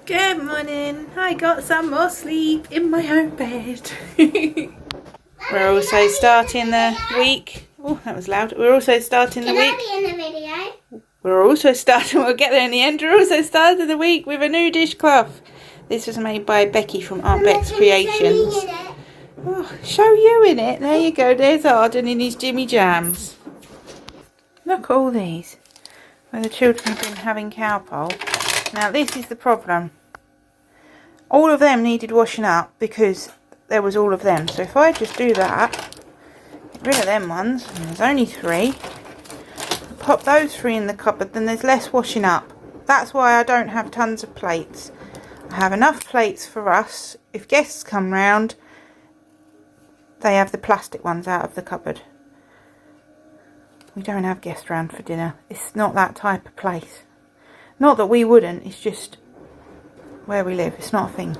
Good morning. I got some more sleep in my own bed. We're also starting the week. Oh, that was loud. We're also starting the week. Can I be in the video? We're also starting, we'll get there in the end. We're also starting the week with a new dishcloth. This was made by Becky from Aunt Beck's Creations. Oh, show you in it. There you go. There's Arden in his Jimmy Jams. Look at all these. Where the children have been having cowpole. Now this is the problem. All of them needed washing up because there was all of them. So if I just do that, get rid of them ones, and there's only 3. Pop those 3 in the cupboard, then there's less washing up. That's why I don't have tons of plates. I have enough plates for us. If guests come round, they have the plastic ones out of the cupboard. We don't have guests round for dinner. It's not that type of place. Not that we wouldn't, it's just where we live. It's not a thing.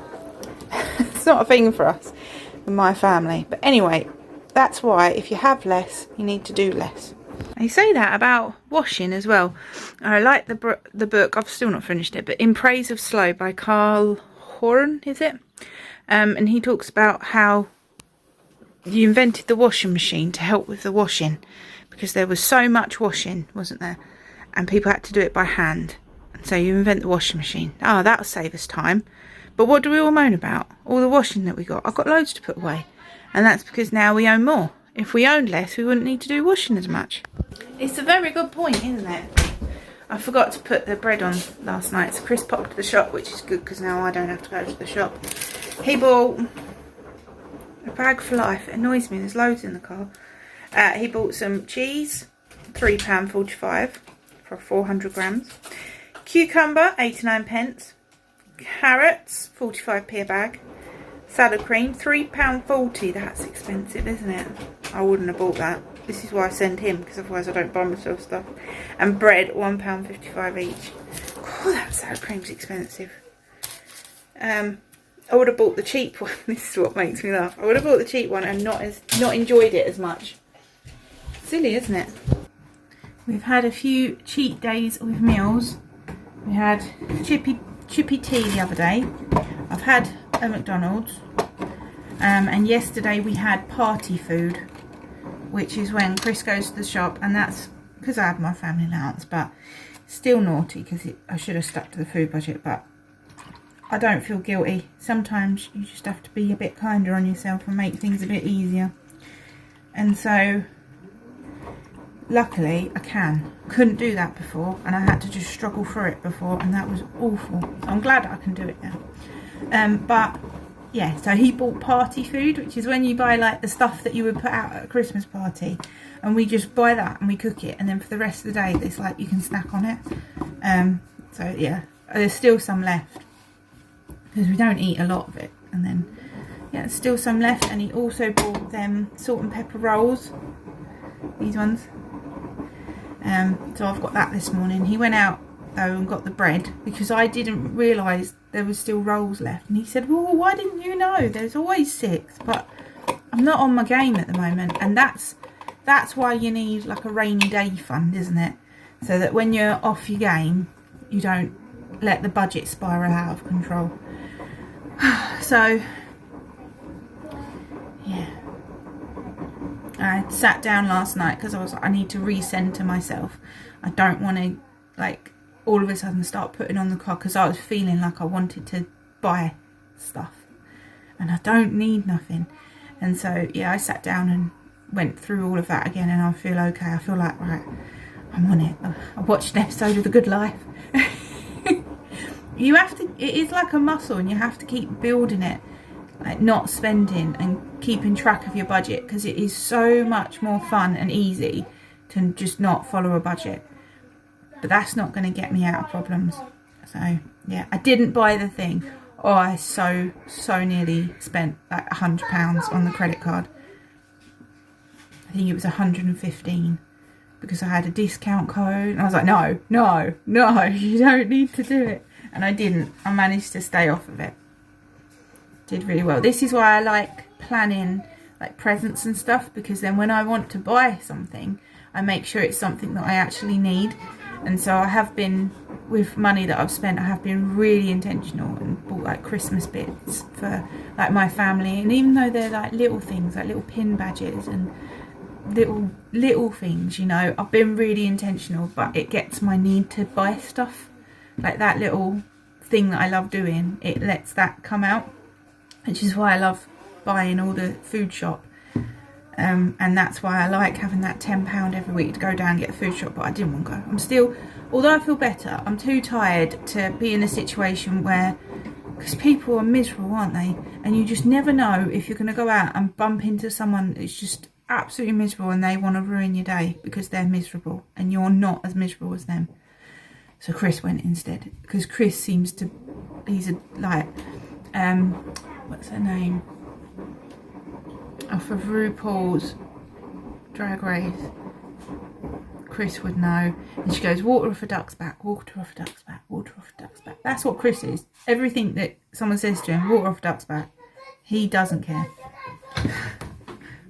It's not a thing for us and my family. But anyway, that's why if you have less, you need to do less. They say that about washing as well. I like the book, I've still not finished it, but In Praise of Slow by Carl Horan, is it? And he talks about how you invented the washing machine to help with the washing because there was so much washing, wasn't there? And people had to do it by hand. And so you invent the washing machine. Oh, that'll save us time. But what do we all moan about? All the washing that we got. I've got loads to put away. And that's because now we own more. If we owned less, we wouldn't need to do washing as much. It's a very good point, isn't it? I forgot to put the bread on last night. So Chris popped to the shop, which is good because now I don't have to go to the shop. He bought a bag for life. It annoys me. There's loads in the car. He bought some cheese, £3.45 for 400 grams. Cucumber, 89p. Carrots, 45p a bag. Salad cream, £3.40. That's expensive, isn't it? I wouldn't have bought that. This is why I send him, because otherwise I don't buy myself stuff. And bread, £1.55 each. Oh, that salad cream's expensive. I would have bought the cheap one. This is what makes me laugh. I would have bought the cheap one and not enjoyed it as much. Silly, isn't it? We've had a few cheat days with meals. We had chippy tea the other day. I've had a McDonald's. And yesterday we had party food, which is when Chris goes to the shop, and that's because I have my family allowance, but still naughty because I should have stuck to the food budget, but I don't feel guilty. Sometimes you just have to be a bit kinder on yourself and make things a bit easier. And so luckily I couldn't do that before, and I had to just struggle through it before, and that was awful. So I'm glad I can do it now. But yeah, so he bought party food, which is when you buy like the stuff that you would put out at a Christmas party, and we just buy that and we cook it, and then for the rest of the day it's like you can snack on it. So yeah, there's still some left because we don't eat a lot of it, and then yeah, there's still some left. And he also bought them salt and pepper rolls, these ones. So I've got that this morning. He went out though and got the bread because I didn't realise there was still rolls left, and he said, well, why didn't you know? There's always 6. But I'm not on my game at the moment, and that's why you need like a rainy day fund, isn't it? So that when you're off your game, you don't let the budget spiral out of control. So yeah, I sat down last night because I was like, I need to recenter myself. I don't want to like all of a sudden start putting on the card, because I was feeling like I wanted to buy stuff and I don't need nothing. And so yeah, I sat down and went through all of that again, and I feel okay. I feel like, right, I'm on it. I watched an episode of The Good Life. You have to, it is like a muscle, and you have to keep building it, like not spending and keeping track of your budget, because it is so much more fun and easy to just not follow a budget. But that's not going to get me out of problems. So yeah, I didn't buy the thing. Oh, I so nearly spent like £100 on the credit card. I think it was 115 because I had a discount code, and I was like, no, you don't need to do it. And I didn't. I managed to stay off of it. Did really well. This is why I like planning like presents and stuff, because then when I want to buy something, I make sure it's something that I actually need. And so I have been with money that I've spent, I have been really intentional and bought like Christmas bits for like my family. And even though they're like little things, like little pin badges and little things, you know, I've been really intentional, but it gets my need to buy stuff. Like that little thing that I love doing, it lets that come out, which is why I love buying all the food shop. And that's why I like having that £10 every week to go down and get a food shop, but I didn't want to go. I'm still, although I feel better, I'm too tired to be in a situation where, because people are miserable, aren't they? And you just never know if you're going to go out and bump into someone that's just absolutely miserable and they want to ruin your day because they're miserable and you're not as miserable as them. So Chris went instead, because Chris seems to, he's a, like, what's her name? Off of RuPaul's Drag Race. Chris would know. And she goes, water off a duck's back, water off a duck's back, water off a duck's back. That's what Chris is. Everything that someone says to him, water off a duck's back, he doesn't care.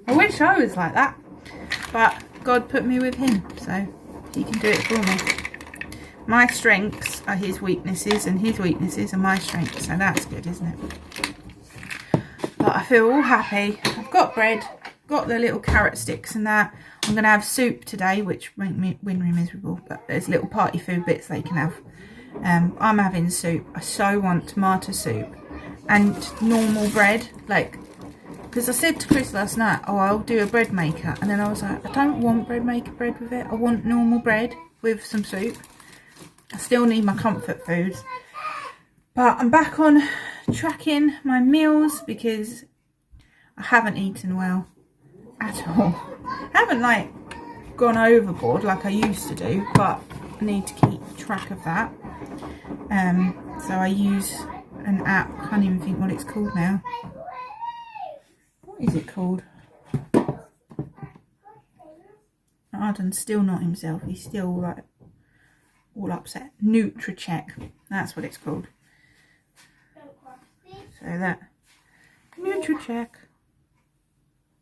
I wish I was like that, but God put me with him, so he can do it for me. My strengths are his weaknesses and his weaknesses are my strengths, so that's good, isn't it? But I feel all happy. I've got bread, got the little carrot sticks and that. I'm going to have soup today, which make me winry miserable, but there's little party food bits they can have. I'm having soup. I so want tomato soup and normal bread, like, because I said to Chris last night, oh, I'll do a bread maker, and then I was like, I don't want bread maker bread with it. I want normal bread with some soup. I still need my comfort foods, but I'm back on tracking my meals because I haven't eaten well at all. I haven't like gone overboard like I used to do, but I need to keep track of that. So I use an app, I can't even think what it's called now. What is it called? Arden's still not himself, he's still like all upset. NutriCheck, that's what it's called. So that NutriCheck,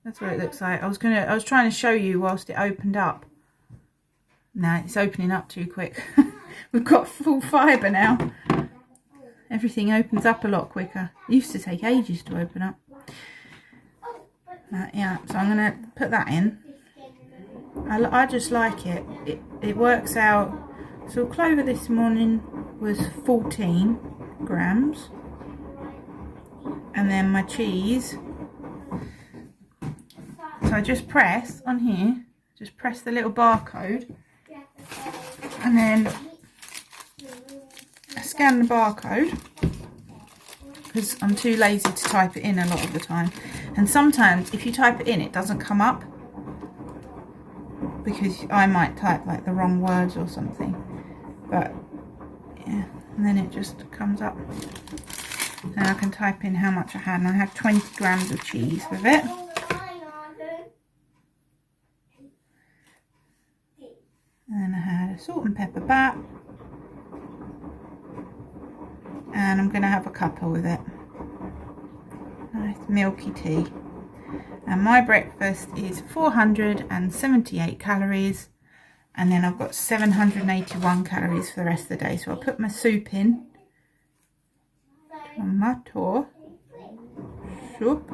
that's what it looks like. I was trying to show you whilst it opened up. No, it's opening up too quick. We've got full fibre now. Everything opens up a lot quicker. It used to take ages to open up. Yeah, so I'm going to put that in. I just like it. It works out. So clover this morning was 14 grams. And then my cheese. So I just press on here. Just press the little barcode. And then I scan the barcode. Because I'm too lazy to type it in a lot of the time. And sometimes if you type it in, it doesn't come up. Because I might type like the wrong words or something. But yeah, and then it just comes up. And I can type in how much I had. And I had 20 grams of cheese with it. And then I had a salt and pepper bat. And I'm going to have a cuppa with it. Nice milky tea. And my breakfast is 478 calories. And then I've got 781 calories for the rest of the day. So I'll put my soup in. Tomato soup.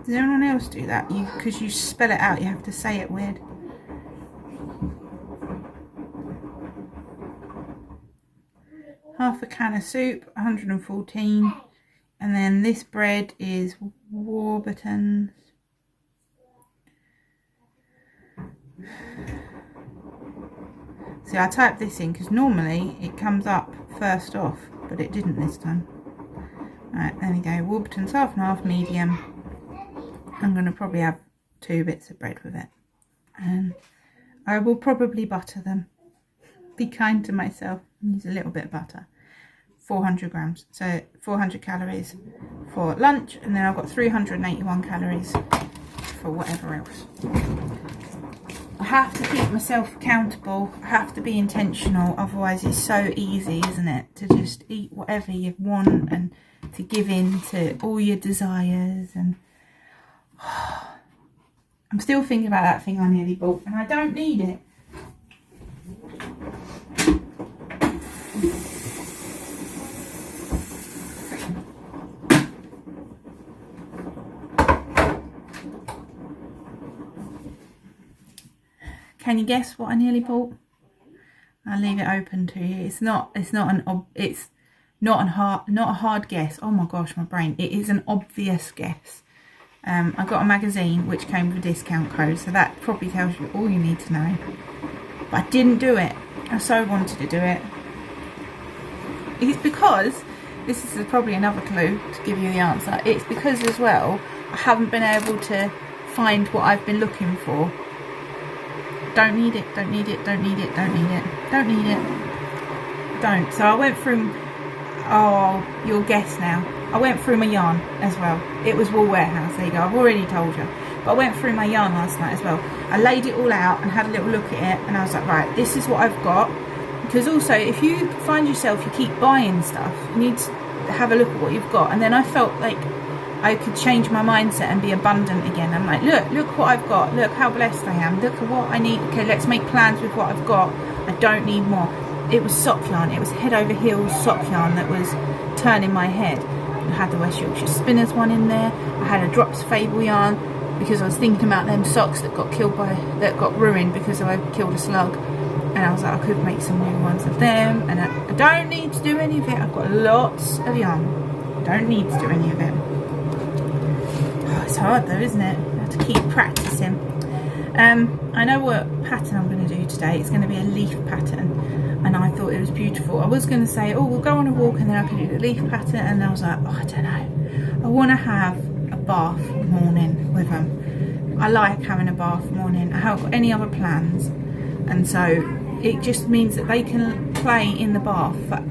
Does anyone else do that? Because you spell it out, you have to say it weird. Half a can of soup, 114. And then this bread is Warburton's. See, I typed this in because normally it comes up first off, but it didn't this time. Right, there we go. Warburton's half and half medium. I'm going to probably have 2 bits of bread with it. And I will probably butter them. Be kind to myself. Use a little bit of butter. 400 grams. So 400 calories for lunch. And then I've got 381 calories for whatever else. I have to keep myself accountable. I have to be intentional. Otherwise it's so easy, isn't it? To just eat whatever you want and to give in to all your desires. And I'm still thinking about that thing I nearly bought. And I don't need it. Can you guess what I nearly bought? I'll leave it open to you. It's not a hard guess. Oh my gosh, my brain. It is an obvious guess. I got a magazine which came with a discount code, so that probably tells you all you need to know. But I didn't do it. I so wanted to do it. It's because, this is probably another clue to give you the answer. It's because as well, I haven't been able to find what I've been looking for. Don't need it, don't need it, don't need it, don't need it, don't need it, don't. So I went through, oh, you'll guess now. I went through my yarn as well. It was Wool Warehouse, there you go, I've already told you. But I went through my yarn last night as well. I laid it all out and had a little look at it, and I was like, right, this is what I've got. Because also, if you find yourself, you keep buying stuff, you need to have a look at what you've got. And then I felt like I could change my mindset and be abundant again. I'm like, look what I've got. Look how blessed I am. Look at what I need. Okay, let's make plans with what I've got. I don't need more. It was sock yarn. It was head over heels sock yarn that was turning my head. I had the West Yorkshire Spinners one in there. I had a Drops Fable yarn because I was thinking about them socks that got ruined because I killed a slug. And I was like, I could make some new ones of them. And I don't need to do any of it. I've got lots of yarn. Don't need to do any of it. It's hard though, isn't it? I have to keep practicing. I know what pattern I'm going to do today. It's going to be a leaf pattern, and I thought it was beautiful. I was going to say, oh, we'll go on a walk and then I can do the leaf pattern, and I was like, oh, I don't know. I want to have a bath morning with them. I like having a bath morning. I haven't got any other plans, and so it just means that they can play in the bath for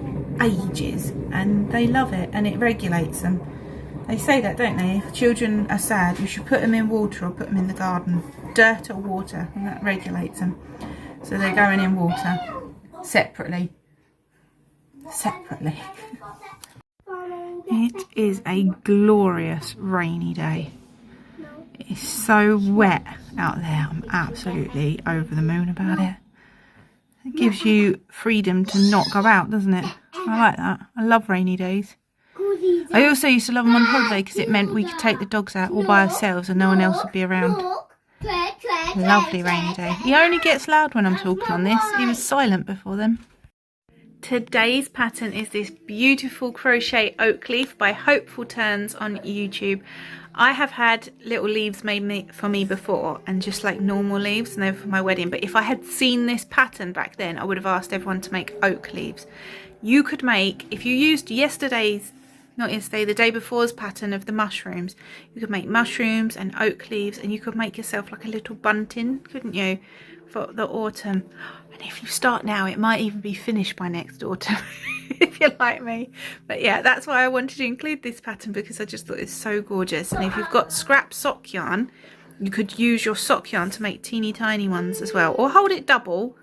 ages, and they love it, and it regulates them. They say that, don't they? If children are sad, you should put them in water or put them in the garden. Dirt or water, and that regulates them. So they're going in water separately. Separately. It is a glorious rainy day. It's so wet out there. I'm absolutely over the moon about it. It gives you freedom to not go out, doesn't it? I like that. I love rainy days. I also used to love them on holiday because it meant we could take the dogs out all by ourselves and no one else would be around. Lovely rainy day. He only gets loud when I'm talking on this. He was silent before then. Today's pattern is this beautiful crochet oak leaf by Hopeful Turns on YouTube. I have had little leaves made for me before, and just like normal leaves, and they were for my wedding. But if I had seen this pattern back then, I would have asked everyone to make oak leaves. You could make, if you used the day before's pattern of the mushrooms, you could make mushrooms and oak leaves, and you could make yourself like a little bunting, couldn't you, for the autumn. And if you start now, it might even be finished by next autumn, if you're like me. But yeah, that's why I wanted to include this pattern, because I just thought it's so gorgeous. And if you've got scrap sock yarn, you could use your sock yarn to make teeny tiny ones as well, or hold it double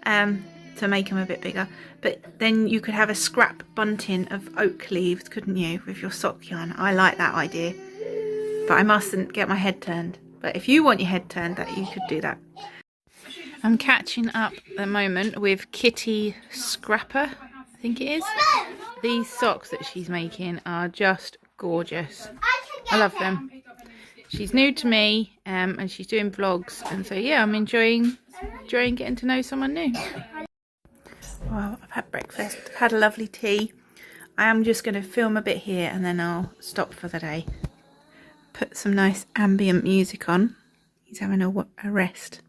to make them a bit bigger. But then you could have a scrap bunting of oak leaves, couldn't you, with your sock yarn. I like that idea, but I mustn't get my head turned. But if you want your head turned, that you could do that. I'm catching up at the moment with Kitty Scrapper, I think it is. These socks that she's making are just gorgeous. I love them. She's new to me, and she's doing vlogs, and so yeah, I'm enjoying getting to know someone new. Well, I've had breakfast, I've had a lovely tea. I am just going to film a bit here and then I'll stop for the day. Put some nice ambient music on. He's having a rest.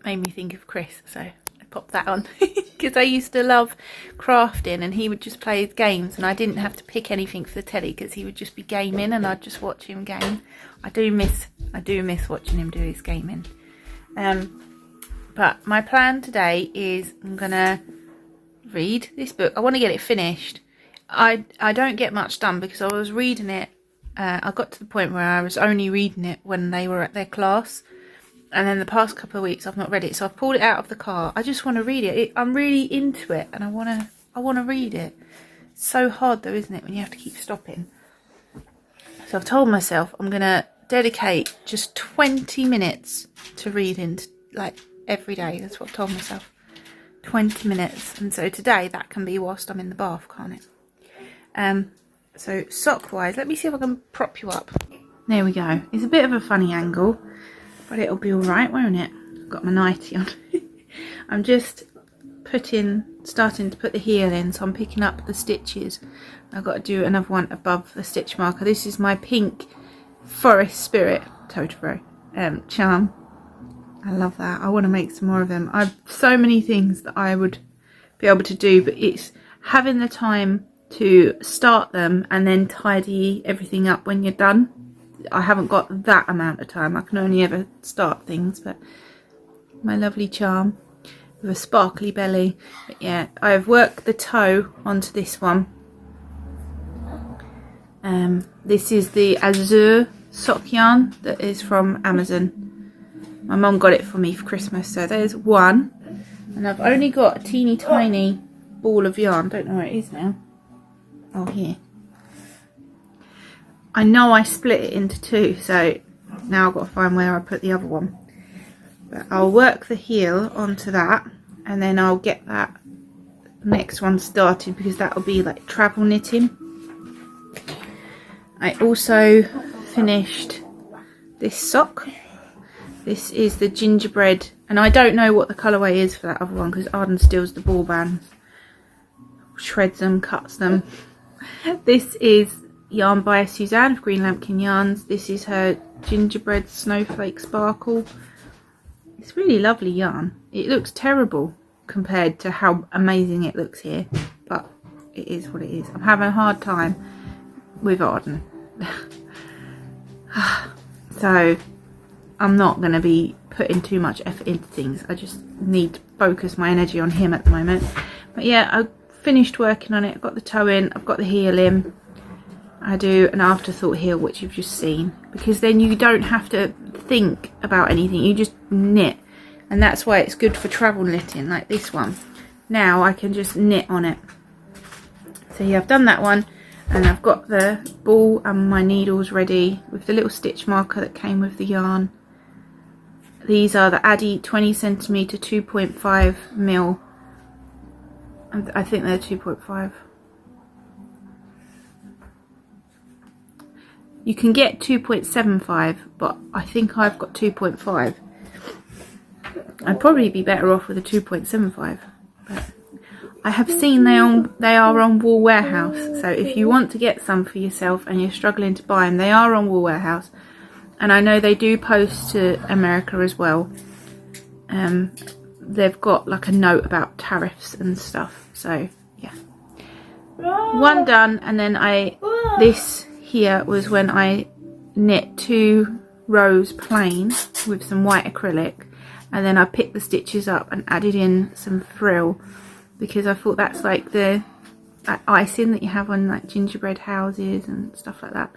Made me think of Chris, so I popped that on. Because I used to love crafting, and he would just play his games, and I didn't have to pick anything for the telly because he would just be gaming and I'd just watch him game. I do miss watching him do his gaming. But my plan today is I'm gonna read this book. I want to get it finished. I don't get much done because I was reading it. I got to the point where I was only reading it when they were at their class, and then the past couple of weeks I've not read it. So I've pulled it out of the car. I just want to read it. I'm really into it, and I want to read it. It's so hard though, isn't it, when you have to keep stopping? So I've told myself I'm gonna dedicate just 20 minutes to reading, like every day. That's what I've told myself. 20 minutes, and so today that can be whilst I'm in the bath, can't it? So sock wise, let me see if I can prop you up. There we go. It's a bit of a funny angle, but it'll be all right, won't it? I've got my nightie on. I'm just starting to put the heel in, so I'm picking up the stitches. I've got to do another one above the stitch marker. This is my pink Forest Spirit Totoro charm. I love that. I want to make some more of them. I've so many things that I would be able to do, but it's having the time to start them and then tidy everything up when you're done. I haven't got that amount of time. I can only ever start things. But my lovely charm with a sparkly belly. But yeah, I've worked the toe onto this one. This is the Azure sock yarn that is from Amazon. My mum got it for me for Christmas, so there's one. And I've only got a teeny tiny ball of yarn. Don't know where it is now. Oh, here. I know I split it into two, so now I've got to find where I put the other one. But I'll work the heel onto that, and then I'll get that next one started, because that will be like travel knitting. I also finished this sock. This is the gingerbread, and I don't know what the colourway is for that other one, because Arden steals the ball bands, shreds them, cuts them. This is yarn by Suzanne of Green Lambkin Yarns. This is her gingerbread snowflake sparkle. It's really lovely yarn. It looks terrible compared to how amazing it looks here, but it is what it is. I'm having a hard time with Arden. So I'm not going to be putting too much effort into things. I just need to focus my energy on him at the moment. But yeah, I finished working on it. I've got the toe in, I've got the heel in. I do an afterthought heel, which you've just seen, because then you don't have to think about anything, you just knit. And that's why it's good for travel knitting, like this one. Now I can just knit on it. So yeah, I've done that one, and I've got the ball and my needles ready with the little stitch marker that came with the yarn. These are the Addy 20cm 2.5mm. I think they're 2.5. You can get 2.75, but I think I've got 2.5. I'd probably be better off with a 2.75. But I have seen they are on Wool Warehouse. So if you want to get some for yourself and you're struggling to buy them, they are on Wool Warehouse. And I know they do post to America as well. They've got like a note about tariffs and stuff. So yeah, one done. And then this here was when I knit 2 rows plain with some white acrylic, and then I picked the stitches up and added in some frill, because I thought that's like the icing that you have on like gingerbread houses and stuff like that.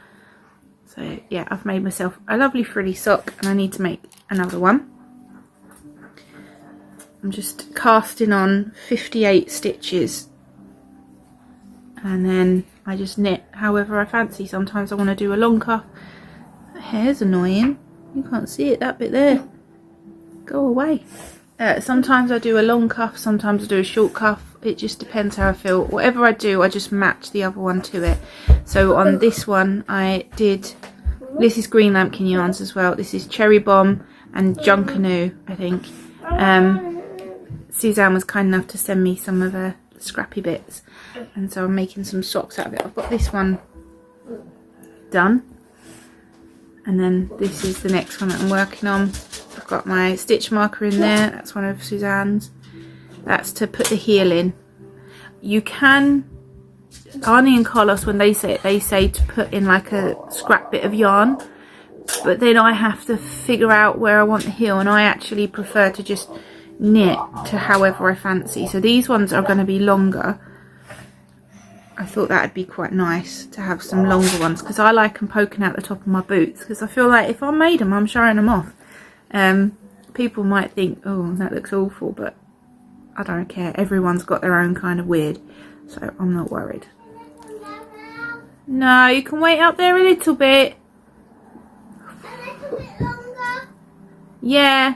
So yeah, I've made myself a lovely frilly sock, and I need to make another one. I'm just casting on 58 stitches, and then I just knit however I fancy. Sometimes I want to do a long cuff. That hair's annoying. You can't see it, that bit there. Go away. Sometimes I do a long cuff, sometimes I do a short cuff. It just depends how I feel. Whatever I do, I just match the other one to it. So on this one, I did... This is Green Lambkin Yarns as well. This is Cherry Bomb and Junkanoo, I think. Suzanne was kind enough to send me some of the scrappy bits, and so I'm making some socks out of it. I've got this one done, and then this is the next one that I'm working on. I've got my stitch marker in there. That's one of Suzanne's. That's to put the heel in. You can, Arnie and Carlos, when they say it, they say to put in like a scrap bit of yarn, but then I have to figure out where I want the heel, and I actually prefer to just knit to however I fancy. So these ones are going to be longer. I thought that would be quite nice to have some longer ones, because I like them poking out the top of my boots, because I feel like if I made them, I'm showing them off. People might think, oh, that looks awful, but I don't care. Everyone's got their own kind of weird, so I'm not worried. No, you can wait up there a little bit. A little bit longer? Yeah.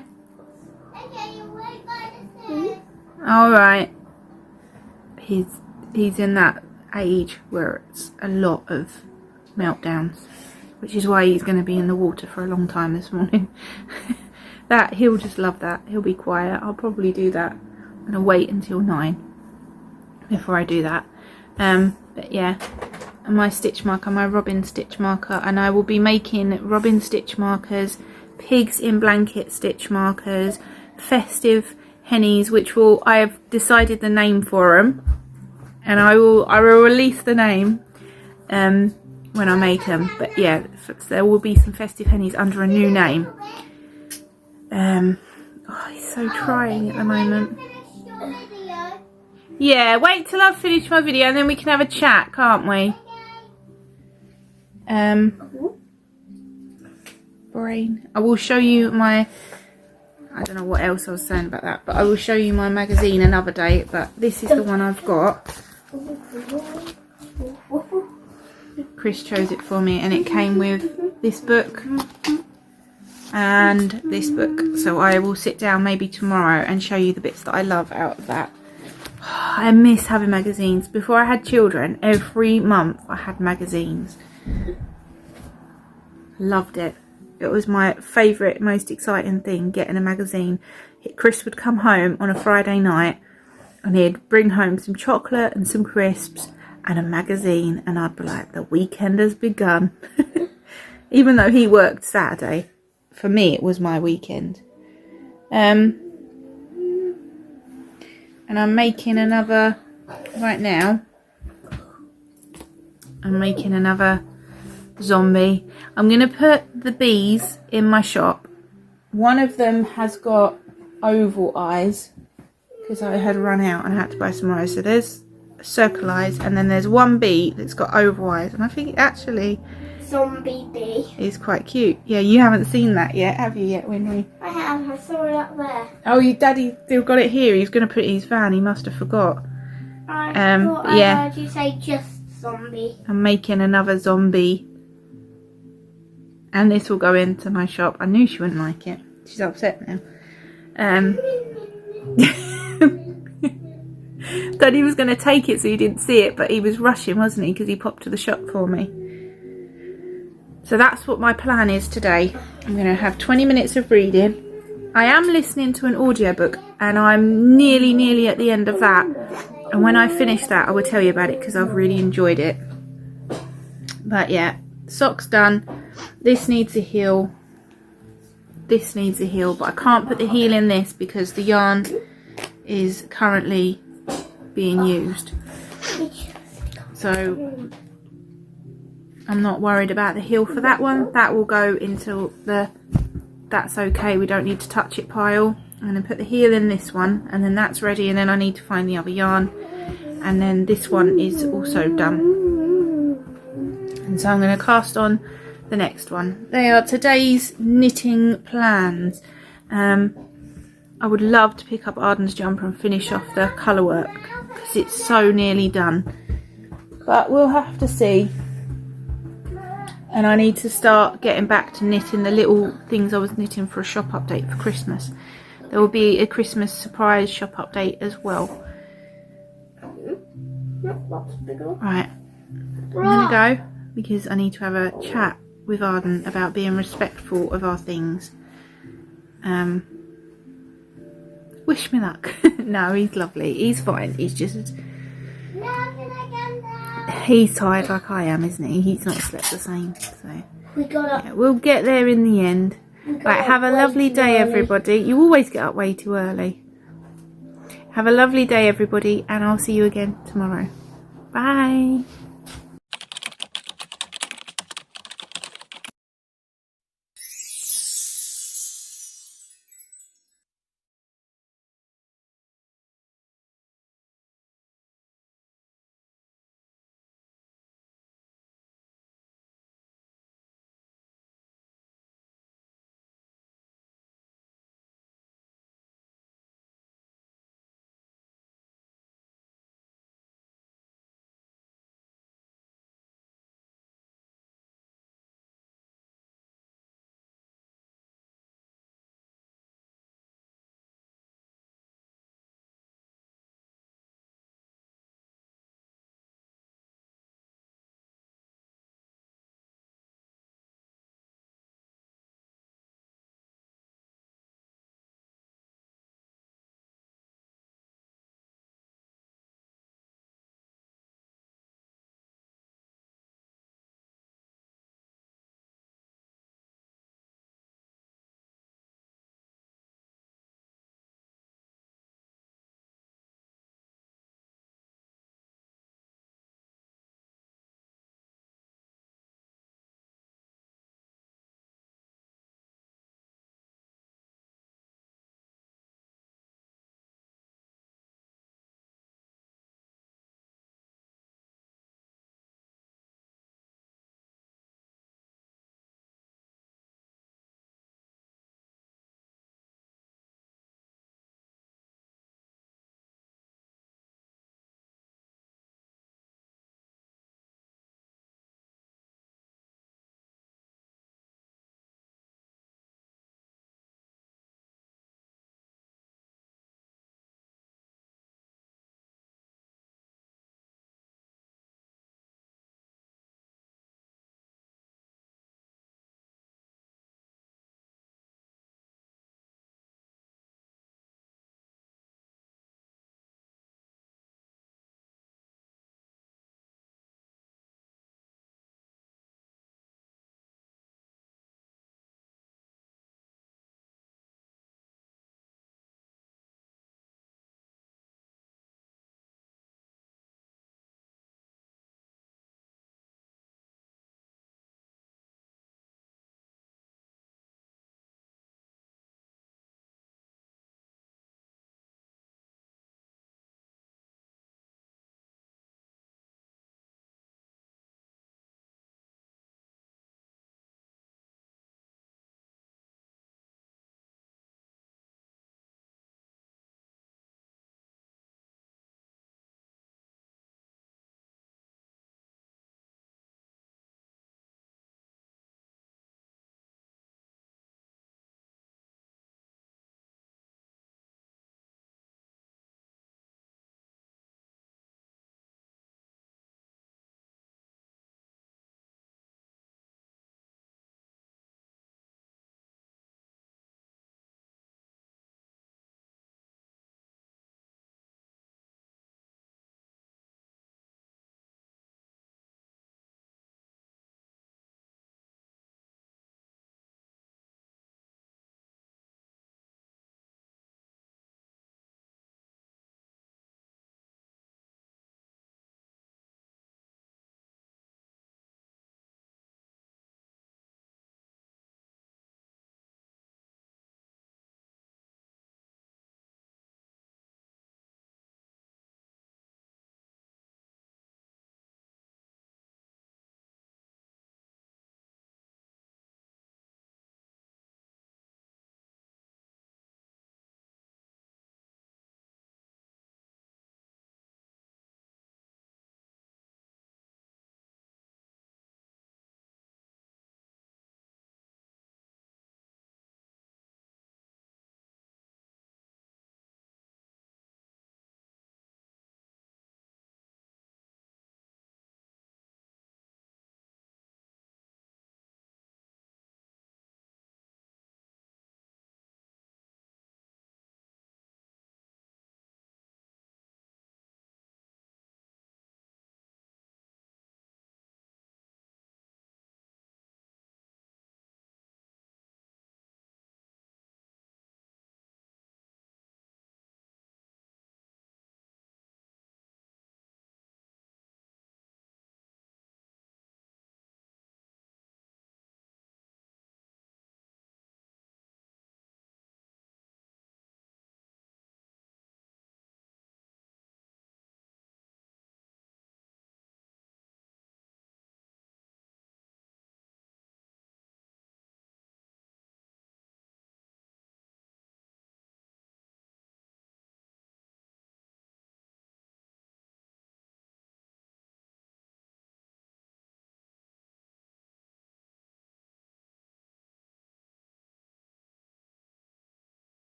Okay, you wait by the stairs. All right. He's in that age where it's a lot of meltdowns, which is why he's going to be in the water for a long time this morning. That he'll just love that. He'll be quiet. I'll probably do that. I'm going to wait until 9 before I do that. But yeah, and my stitch marker, my robin stitch marker, and I will be making robin stitch markers, pigs in blanket stitch markers, festive hennies, which I have decided the name for them, and I will release the name when I make them. But yeah, there will be some festive hennies under a new name. Oh, he's so trying at the moment. Yeah, wait till I've finished my video and then we can have a chat, can't we? Brain. I will show you my, I don't know what else I was saying about that, but I will show you my magazine another day. But this is the one I've got. Chris chose it for me and it came with this book and this book. So I will sit down maybe tomorrow and show you the bits that I love out of that. I miss having magazines. Before I had children, every month I had magazines. Loved it. It was my favourite, most exciting thing, getting a magazine. Chris would come home on a Friday night and he'd bring home some chocolate and some crisps and a magazine, and I'd be like, the weekend has begun. Even though he worked Saturday, for me it was my weekend. And I'm making another, right now, I'm making another zombie. I'm going to put the bees in my shop. One of them has got oval eyes, because I had run out and I had to buy some more. So there's circle eyes, and then there's one bee that's got oval eyes, and I think actually zombie bee is quite cute. Yeah, you haven't seen that yet, have you yet, Winry? I have. I saw it up there. Oh, Daddy still got it here. He's going to put it in his van. He must have forgot. I thought I yeah. heard you say just zombie. I'm making another zombie, and this will go into my shop. I knew she wouldn't like it. She's upset now. Daddy was going to take it so he didn't see it, but he was rushing, wasn't he, because he popped to the shop for me. So that's what my plan is today. I'm going to have 20 minutes of reading. I am listening to an audiobook and I'm nearly at the end of that. And when I finish that, I will tell you about it because I've really enjoyed it. But yeah, sock's done. This needs a heel. This needs a heel, but I can't put the heel in this because the yarn is currently being used. So I'm not worried about the heel for that one. That will go into the that's okay, we don't need to touch it pile. I'm going to put the heel in this one, and then that's ready, and then I need to find the other yarn, and then this one is also done. And so I'm going to cast on the next one. They are today's knitting plans. I would love to pick up Arden's jumper and finish off the colour work because it's so nearly done, but we'll have to see. And I need to start getting back to knitting the little things I was knitting for a shop update for Christmas. There will be a Christmas surprise shop update as well. Right, I'm going to go because I need to have a chat with Arden about being respectful of our things. Wish me luck. No, he's lovely. He's fine. He's just... He's tired like I am, isn't he? He's not slept the same. So yeah, we'll get there in the end. Right, have a lovely day, everybody. You always get up way too early. Have a lovely day, everybody, and I'll see you again tomorrow. Bye.